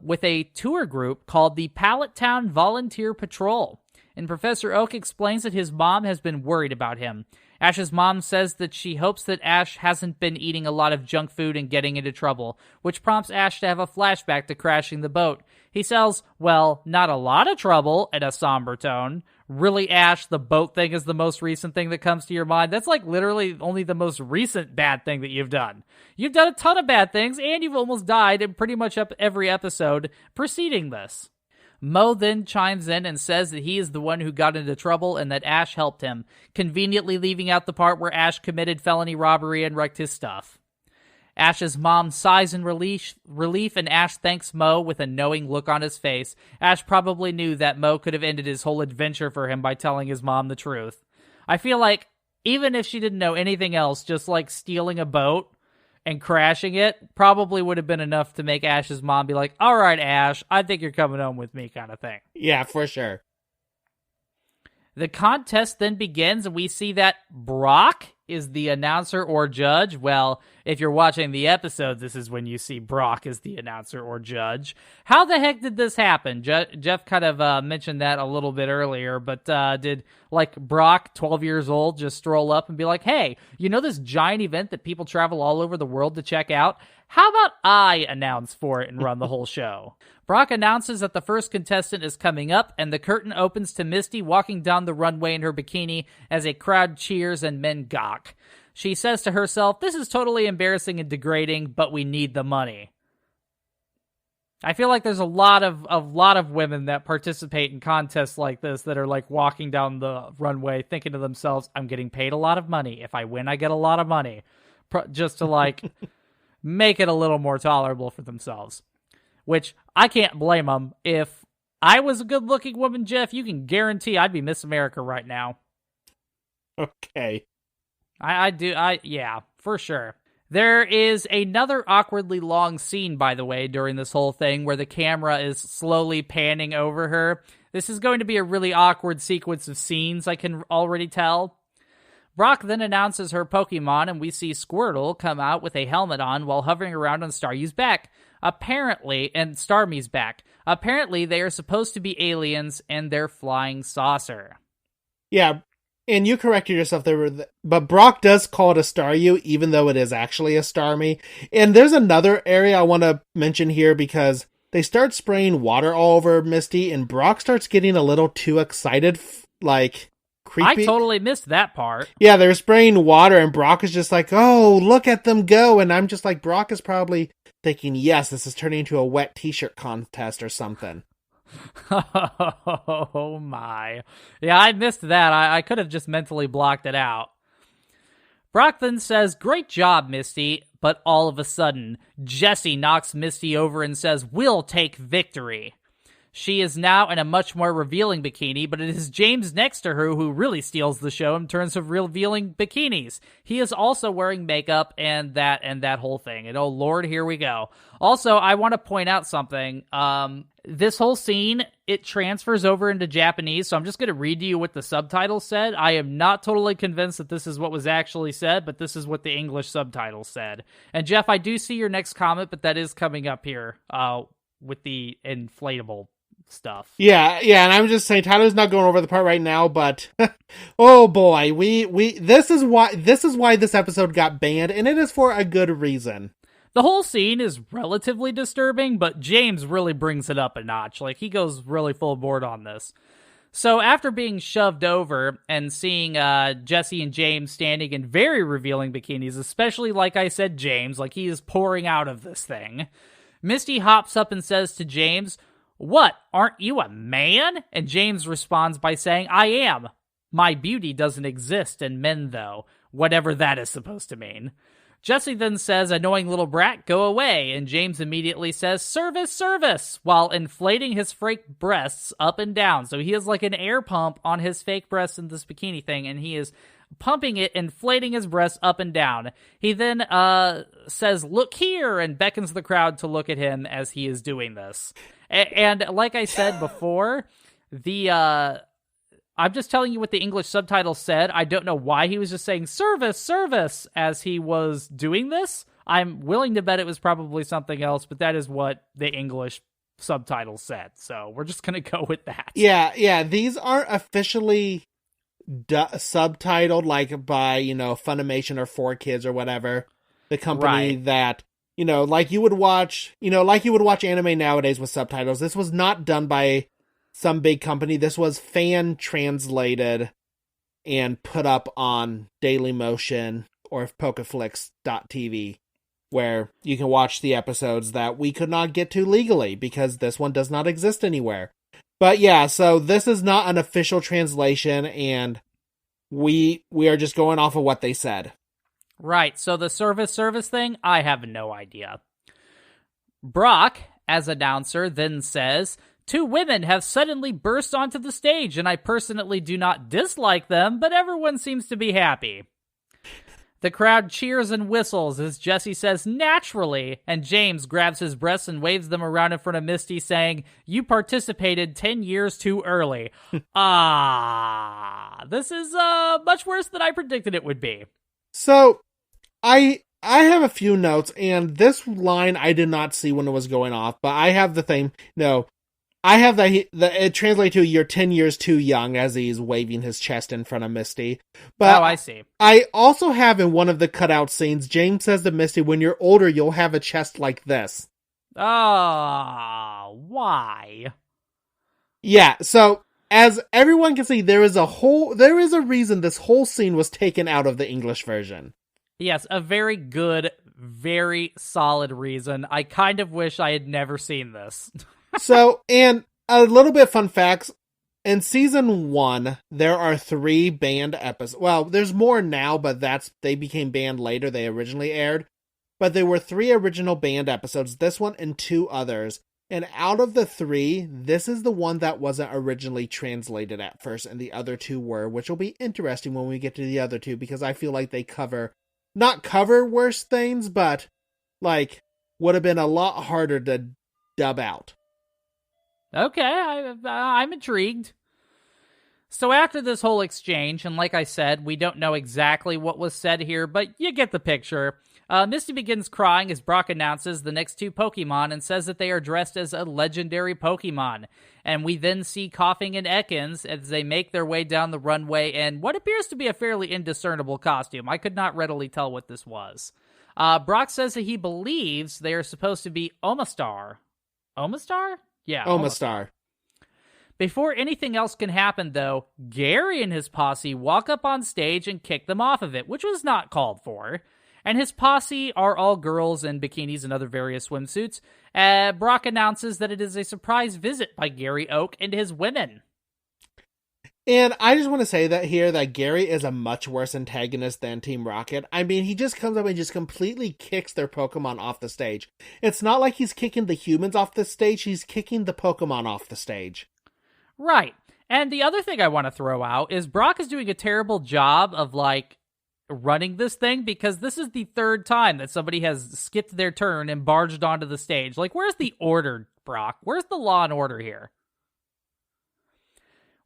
with a tour group called the Pallet Town Volunteer Patrol. and Professor Oak explains that his mom has been worried about him. Ash's mom says that she hopes that Ash hasn't been eating a lot of junk food and getting into trouble, which prompts Ash to have a flashback to crashing the boat. He says, well, not a lot of trouble, in a somber tone. Really, Ash, the boat thing is the most recent thing that comes to your mind? That's like literally only the most recent bad thing that you've done. You've done a ton of bad things, and you've almost died in pretty much every episode preceding this. Mo then chimes in and says that he is the one who got into trouble and that Ash helped him, conveniently leaving out the part where Ash committed felony robbery and wrecked his stuff. Ash's mom sighs in relief, and Ash thanks Mo with a knowing look on his face. Ash probably knew that Mo could have ended his whole adventure for him by telling his mom the truth. I feel like, even if she didn't know anything else, just like stealing a boat and crashing it probably would have been enough to make Ash's mom be like, all right, Ash, I think you're coming home with me, kind of thing. Yeah, for sure. The contest then begins, and we see that Brock is the announcer or judge. Well, if you're watching the episode, this is when you see Brock as the announcer or judge. How the heck did this happen? Jeff kind of mentioned that a little bit earlier, but did, like, Brock, 12 years old, just stroll up and be like, hey, you know this giant event that people travel all over the world to check out? How about I announce for it and run the whole show? Brock announces that the first contestant is coming up, and the curtain opens to Misty walking down the runway in her bikini as a crowd cheers and men gawk. She says to herself, this is totally embarrassing and degrading, but we need the money. I feel like there's a lot of women that participate in contests like this that are like walking down the runway thinking to themselves, I'm getting paid a lot of money. If I win, I get a lot of money. Just to like make it a little more tolerable for themselves. Which, I can't blame them. If I was a good-looking woman, Jeff, you can guarantee I'd be Miss America right now. Okay. Yeah, for sure. There is another awkwardly long scene, by the way, during this whole thing, where the camera is slowly panning over her. This is going to be a really awkward sequence of scenes, I can already tell. Brock then announces her Pokemon, and we see Squirtle come out with a helmet on while hovering around on Staryu's back. And Starmie's back. Apparently, they are supposed to be aliens, and they're flying saucer. Yeah, and you corrected yourself there, but Brock does call it a Staryu, even though it is actually a Starmie. And there's another area I want to mention here, because they start spraying water all over Misty, and Brock starts getting a little too excited, like, creepy. I totally missed that part. Yeah, they're spraying water, and Brock is just like, oh, look at them go, and I'm just like, Brock is probably thinking, yes, this is turning into a wet t-shirt contest or something. Oh my. Yeah, I missed that. I could have just mentally blocked it out. Brock then says, great job, Misty, but all of a sudden, Jessie knocks Misty over and says, we'll take victory. She is now in a much more revealing bikini, but it is James next to her who really steals the show in terms of revealing bikinis. He is also wearing makeup and that whole thing. And oh lord, here we go. Also, I want to point out something. This whole scene, it transfers over into Japanese, so I'm just going to read to you what the subtitles said. I am not totally convinced that this is what was actually said, but this is what the English subtitles said. And Jeff, I do see your next comment, but that is coming up here with the inflatable stuff. Yeah, and I'm just saying Tyler's not going over the part right now, but oh boy, this is why this episode got banned, and it is for a good reason. The whole scene is relatively disturbing, but James really brings it up a notch. Like, he goes really full board on this. So after being shoved over and seeing Jessie and James standing in very revealing bikinis, especially, like I said, James, like he is pouring out of this thing, Misty hops up and says to James, what, aren't you a man? And James responds by saying, I am. My beauty doesn't exist in men, though, whatever that is supposed to mean. Jessie then says, annoying little brat, go away, and James immediately says, service, service, while inflating his fake breasts up and down. So he has like an air pump on his fake breasts in this bikini thing, and he is pumping it, inflating his breasts up and down. He then says, look here, and beckons the crowd to look at him as he is doing this. And like I said before, I'm just telling you what the English subtitles said. I don't know why he was just saying service, service as he was doing this. I'm willing to bet it was probably something else, but that is what the English subtitles said. So we're just going to go with that. Yeah. These aren't officially subtitled like by, Funimation or 4Kids or whatever. The company that, like you would watch anime nowadays with subtitles. This was not done by some big company. This was fan translated and put up on Dailymotion or Pokeflix.tv, where you can watch the episodes that we could not get to legally because this one does not exist anywhere. But yeah, so this is not an official translation, and we are just going off of what they said. Right, so the service thing, I have no idea. Brock, as announcer, then says, 2 women have suddenly burst onto the stage, and I personally do not dislike them, but everyone seems to be happy. The crowd cheers and whistles as Jesse says, naturally, and James grabs his breasts and waves them around in front of Misty, saying, you participated 10 years too early. This is much worse than I predicted it would be. So, I have a few notes, and this line I did not see when it was going off, but I have the thing, I have that it translates to you're 10 years too young as he's waving his chest in front of Misty. But I see. I also have in one of the cutout scenes, James says to Misty, when you're older, you'll have a chest like this. Why? Yeah, so as everyone can see, there is a reason this whole scene was taken out of the English version. Yes, a very good, very solid reason. I kind of wish I had never seen this. So, and a little bit fun facts. In season 1, there are 3 banned episodes. Well, there's more now, but they became banned later. They originally aired. But there were 3 original banned episodes, this one and 2 others. And out of the 3, this is the one that wasn't originally translated at first, and the other 2 were, which will be interesting when we get to the other 2, because I feel like they not cover worse things, but, would have been a lot harder to dub out. Okay, I'm intrigued. So after this whole exchange, and like I said, we don't know exactly what was said here, but you get the picture. Misty begins crying as Brock announces the next 2 Pokemon and says that they are dressed as a legendary Pokemon. And we then see Coughing and Ekans as they make their way down the runway in what appears to be a fairly indiscernible costume. I could not readily tell what this was. Brock says that he believes they are supposed to be Omastar. Omastar? Yeah, Omastar. Before anything else can happen, though, Gary and his posse walk up on stage and kick them off of it, which was not called for. And his posse are all girls in bikinis and other various swimsuits. Brock announces that it is a surprise visit by Gary Oak and his women. And I just want to say that Gary is a much worse antagonist than Team Rocket. I mean, he just comes up and just completely kicks their Pokemon off the stage. It's not like he's kicking the humans off the stage, he's kicking the Pokemon off the stage. Right. And the other thing I want to throw out is Brock is doing a terrible job of, running this thing, because this is the 3rd time that somebody has skipped their turn and barged onto the stage. Where's the order, Brock? Where's the law and order here?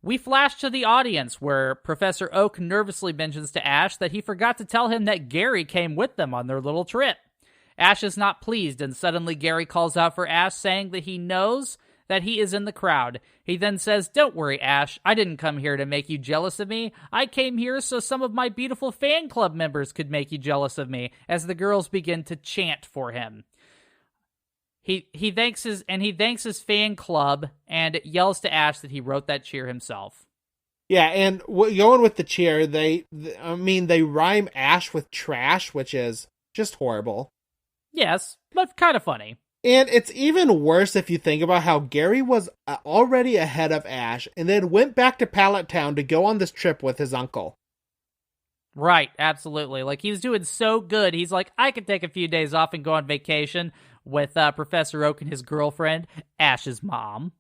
We flash to the audience where Professor Oak nervously mentions to Ash that he forgot to tell him that Gary came with them on their little trip. Ash is not pleased, and suddenly Gary calls out for Ash, saying that he knows that he is in the crowd. He then says, "Don't worry, Ash. I didn't come here to make you jealous of me. I came here so some of my beautiful fan club members could make you jealous of me," as the girls begin to chant for him. He thanks his fan club and yells to Ash that he wrote that cheer himself. Yeah, and going with the cheer, they rhyme Ash with trash, which is just horrible. Yes, but kind of funny. And it's even worse if you think about how Gary was already ahead of Ash and then went back to Pallet Town to go on this trip with his uncle. Right, absolutely. He was doing so good, he's like, I could take a few days off and go on vacation with Professor Oak and his girlfriend, Ash's mom.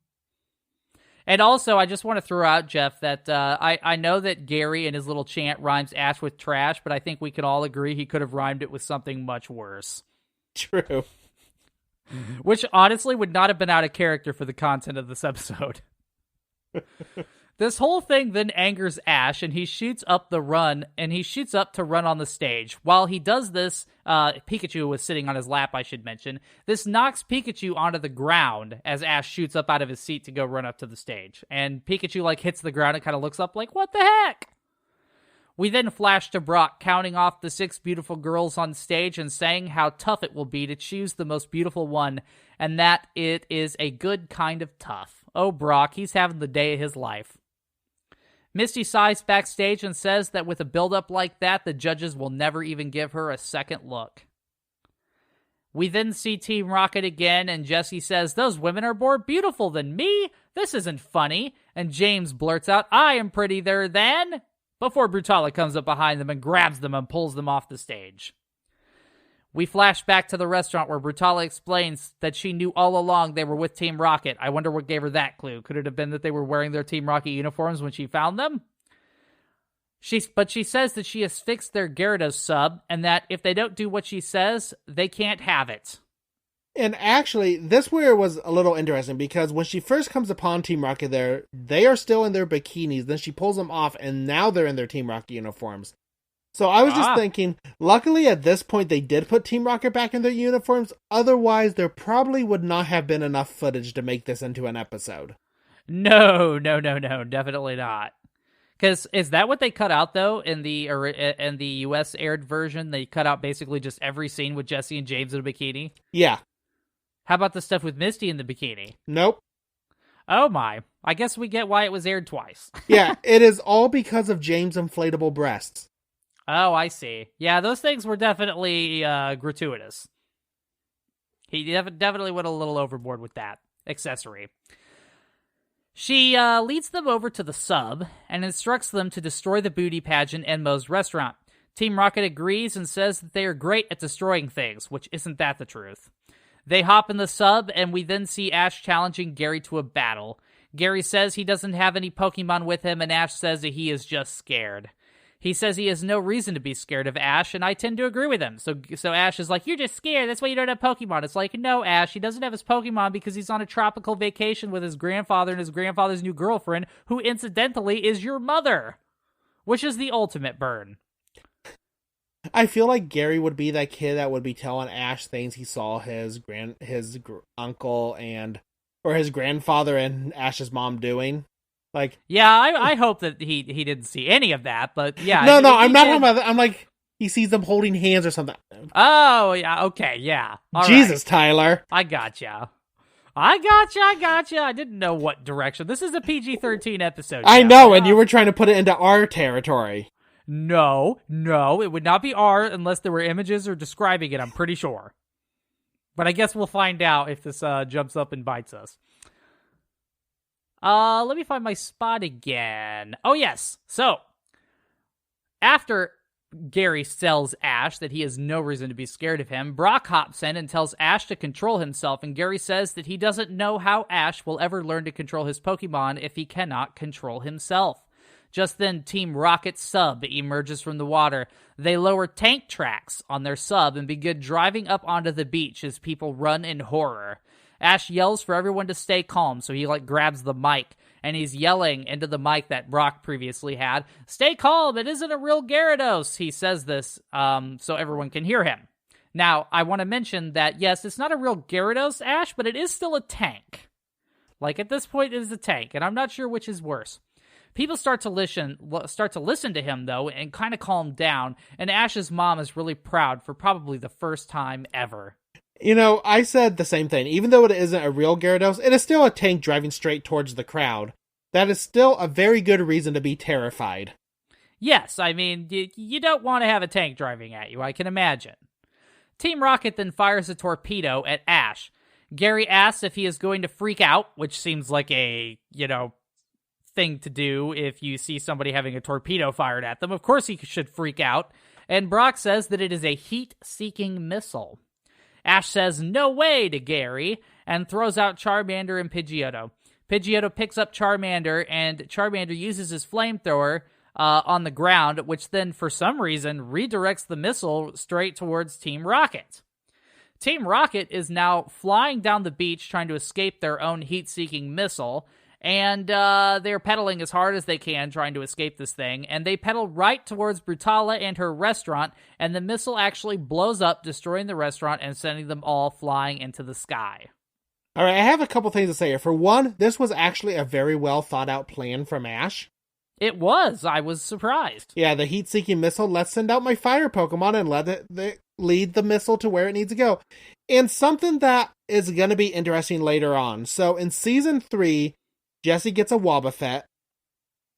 And also, I just want to throw out, Jeff, that I know that Gary and his little chant rhymes Ash with trash, but I think we can all agree he could have rhymed it with something much worse. True. Which, honestly, would not have been out of character for the content of this episode. This whole thing then angers Ash, and he shoots up to run on the stage. While he does this, Pikachu was sitting on his lap, I should mention. This knocks Pikachu onto the ground as Ash shoots up out of his seat to go run up to the stage. And Pikachu, hits the ground and kind of looks up like, what the heck? We then flash to Brock counting off the 6 beautiful girls on stage and saying how tough it will be to choose the most beautiful one, and that it is a good kind of tough. Oh, Brock, he's having the day of his life. Misty sighs backstage and says that with a build-up like that, the judges will never even give her a second look. We then see Team Rocket again, and Jessie says, those women are more beautiful than me? This isn't funny. And James blurts out, I am prettier than... before Brutala comes up behind them and grabs them and pulls them off the stage. We flash back to the restaurant where Brutala explains that she knew all along they were with Team Rocket. I wonder what gave her that clue. Could it have been that they were wearing their Team Rocket uniforms when she found them? But she says that she has fixed their Gyarados sub, and that if they don't do what she says, they can't have it. And actually, this where was a little interesting, because when she first comes upon Team Rocket there, they are still in their bikinis, then she pulls them off, and now they're in their Team Rocket uniforms. So I was just thinking, luckily at this point they did put Team Rocket back in their uniforms, otherwise there probably would not have been enough footage to make this into an episode. No, definitely not. Because is that what they cut out, though, in the U.S. aired version? They cut out basically just every scene with Jessie and James in a bikini? Yeah. How about the stuff with Misty in the bikini? Nope. Oh my. I guess we get why it was aired twice. Yeah, it is all because of James' inflatable breasts. Oh, I see. Yeah, those things were definitely gratuitous. He definitely went a little overboard with that accessory. She leads them over to the sub and instructs them to destroy the booty pageant in Moe's restaurant. Team Rocket agrees and says that they are great at destroying things, which isn't that the truth. They hop in the sub, and we then see Ash challenging Gary to a battle. Gary says he doesn't have any Pokemon with him, and Ash says that he is just scared. He says he has no reason to be scared of Ash, and I tend to agree with him. So Ash is like, you're just scared, that's why you don't have Pokemon. It's like, no, Ash, he doesn't have his Pokemon because he's on a tropical vacation with his grandfather and his grandfather's new girlfriend, who incidentally is your mother, which is the ultimate burn. I feel like Gary would be that kid that would be telling Ash things he saw his uncle or his grandfather and Ash's mom doing. Like, yeah, I hope that he didn't see any of that, but yeah. No, I'm not talking about that. I'm like, he sees them holding hands or something. Oh, yeah, okay, yeah. All Jesus, right. Tyler. I gotcha. I didn't know what direction. This is a PG-13 episode. I know, and you were trying to put it into our territory. No, it would not be R unless there were images or describing it, I'm pretty sure. But I guess we'll find out if this jumps up and bites us. Let me find my spot again. Oh, yes. So, after Gary tells Ash that he has no reason to be scared of him, Brock hops in and tells Ash to control himself, and Gary says that he doesn't know how Ash will ever learn to control his Pokemon if he cannot control himself. Just then, Team Rocket sub emerges from the water. They lower tank tracks on their sub and begin driving up onto the beach as people run in horror. Ash yells for everyone to stay calm, so he grabs the mic, and he's yelling into the mic that Brock previously had. Stay calm, it isn't a real Gyarados. He says this so everyone can hear him. Now, I want to mention that, yes, it's not a real Gyarados, Ash, but it is still a tank. At this point, it is a tank, and I'm not sure which is worse. People start to listen to him, though, and kind of calm down, and Ash's mom is really proud for probably the first time ever. You know, I said the same thing. Even though it isn't a real Gyarados, it is still a tank driving straight towards the crowd. That is still a very good reason to be terrified. Yes, I mean, you don't want to have a tank driving at you, I can imagine. Team Rocket then fires a torpedo at Ash. Gary asks if he is going to freak out, which seems like a, thing to do if you see somebody having a torpedo fired at them. Of course he should freak out. And Brock says that it is a heat-seeking missile. Ash says, no way, to Gary, and throws out Charmander and Pidgeotto. Pidgeotto picks up Charmander, and Charmander uses his flamethrower on the ground, which then, for some reason, redirects the missile straight towards Team Rocket. Team Rocket is now flying down the beach trying to escape their own heat-seeking missile, And they're pedaling as hard as they can, trying to escape this thing. And they pedal right towards Brutala and her restaurant, and the missile actually blows up, destroying the restaurant and sending them all flying into the sky. All right, I have a couple things to say here. For one, this was actually a very well thought out plan from Ash. It was. I was surprised. Yeah, the heat-seeking missile, let's send out my fire Pokemon and let it lead the missile to where it needs to go. And something that is going to be interesting later on. So in Season 3, Jessie gets a Wobbuffet,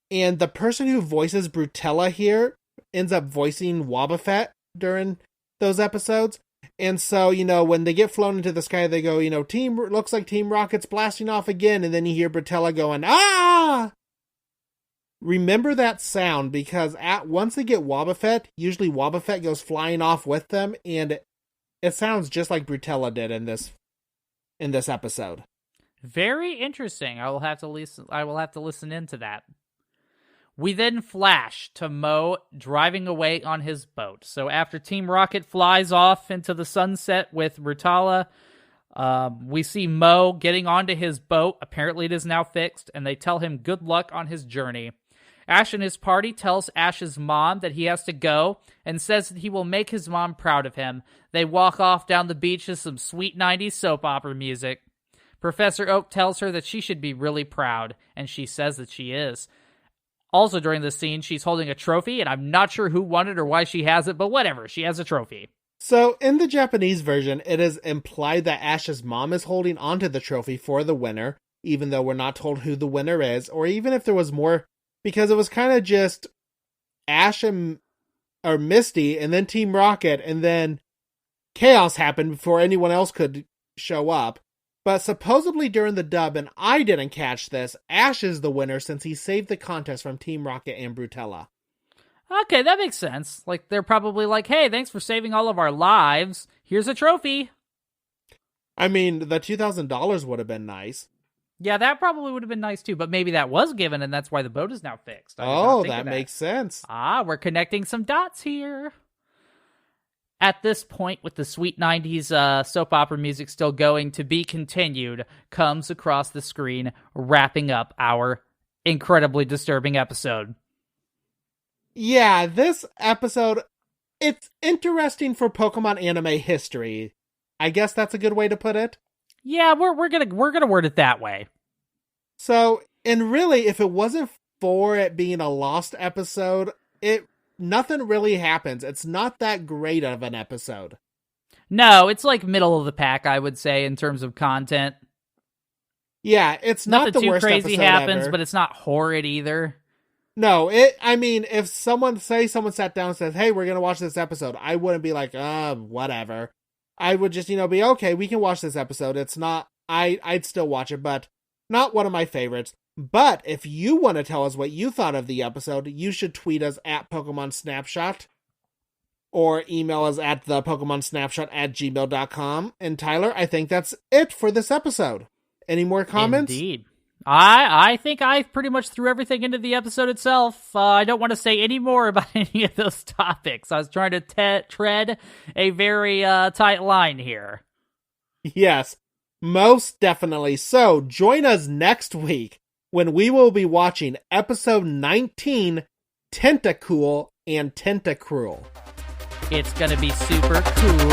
and the person who voices Brutella here ends up voicing Wobbuffet during those episodes. And so, when they get flown into the sky, they go, looks like Team Rocket's blasting off again, and then you hear Brutella going, ah! Remember that sound, because once they get Wobbuffet, usually Wobbuffet goes flying off with them, and it sounds just like Brutella did in this episode. Very interesting. I will have to listen into that. We then flash to Mo driving away on his boat. So after Team Rocket flies off into the sunset with Brutala, we see Mo getting onto his boat. Apparently it is now fixed, and they tell him good luck on his journey. Ash and his party tells Ash's mom that he has to go and says that he will make his mom proud of him. They walk off down the beach to some sweet 90s soap opera music. Professor Oak tells her that she should be really proud, and she says that she is. Also during this scene, she's holding a trophy, and I'm not sure who won it or why she has it, but whatever, she has a trophy. So in the Japanese version, it is implied that Ash's mom is holding onto the trophy for the winner, even though we're not told who the winner is, or even if there was more, because it was kind of just Ash or Misty, and then Team Rocket, and then chaos happened before anyone else could show up. But supposedly during the dub, and I didn't catch this, Ash is the winner since he saved the contest from Team Rocket and Brutella. Okay, that makes sense. Like, they're probably like, hey, thanks for saving all of our lives. Here's a trophy. I mean, the $2,000 would have been nice. Yeah, that probably would have been nice too, but maybe that was given and that's why the boat is now fixed. Oh, that makes sense. We're connecting some dots here. At this point, with the sweet 90s soap opera music still going, to be continued comes across the screen, wrapping up our incredibly disturbing episode. Yeah, this episode, it's interesting for Pokemon anime history. I guess that's a good way to put it. Yeah, we're gonna word it that way. So, and really, if it wasn't for it being a lost episode, nothing really happens. It's not that great of an episode. No, it's like middle of the pack, I would say, in terms of content. Yeah, it's not the worst episode ever. Nothing too crazy happens, but it's not horrid either. No, if someone sat down and said, hey, we're going to watch this episode, I wouldn't be like, whatever. I would just, be okay, we can watch this episode. It's not, I'd still watch it, but not one of my favorites. But if you want to tell us what you thought of the episode, you should tweet us at Pokemon Snapshot or email us at thepokemonsnapshot@gmail.com. And Tyler, I think that's it for this episode. Any more comments? Indeed. I think I pretty much threw everything into the episode itself. I don't want to say any more about any of those topics. I was trying to tread a very tight line here. Yes, most definitely. So join us next week when we will be watching episode 19, Tentacool and Tentacruel. It's going to be super cool.